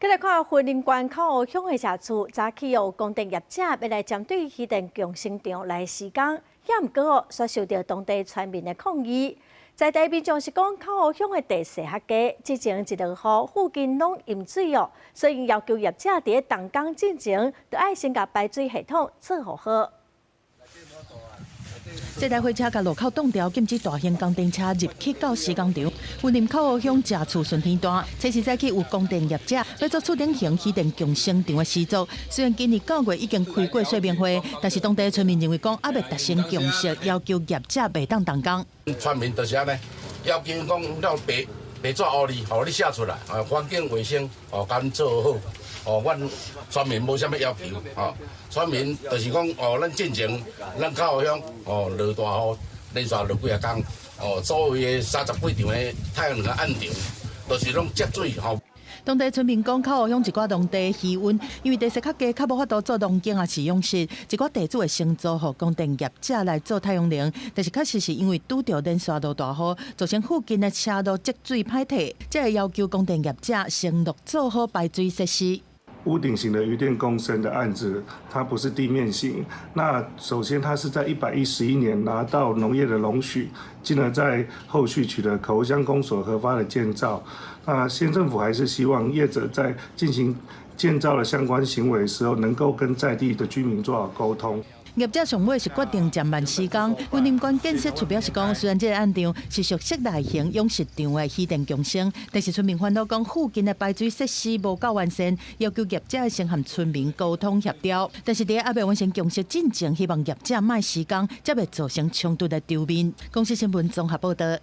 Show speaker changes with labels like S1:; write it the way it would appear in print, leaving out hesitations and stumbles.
S1: 再来看云林县口湖乡的社区，早起有供电业者要来针对渔电共生场来施工，也毋过却受到当地村民的抗议。在地民众是讲，口湖乡的地势较低，之前1、2号附近拢淹水哦，所以要求业者伫动工进前，就爱先甲排水系统做好。
S2: 这台火车甲路口挡掉，禁止大型供电车入去到施工场。云林口湖乡社厝顺天单，初时早起有供电业者要做厝顶型渔电共生场的施作。虽然今年9月已经开过说明会，但是当地村民认为讲还未达成共识，要求业者袂当动工。
S3: 村民就是安尼，要求讲了白纸黑字，互你写出来，环境卫生敢做好。阮村民无啥物要求，村民就是讲，咱进前，咱口湖乡，落大雨，连续落几啊工，所有的30几场的太阳能暗场，都是拢积水
S2: 当地村民讲，口湖乡一寡农地渔温，因为地势较低，较无法度做农耕啊饲养室，一寡地主会承租予供电业者来做太阳能，但是确实是因为拄着连续落大雨，造成附近的车路积水歹摕，才会要求供电业者承诺做好排水设施。
S4: 屋顶型的渔电共生的案子，它不是地面型。那首先，它是在111年拿到农业的容许，进而在后续取得口湖乡公所核发的建造。那县政府还是希望业者在进行建造的相关行为的时候，能够跟在地的居民做好沟通。
S2: 业者上尾是决定暂慢施工。云林县建设处表示讲，虽然这个案场是属室内型养殖场的渔电共生，但是村民烦恼讲附近的排水设施无够完善，要求业者先和村民沟通协调。但是伫还未完成共识进前，希望业者卖施工，才袂造成冲突的场面。公司新闻综合报道。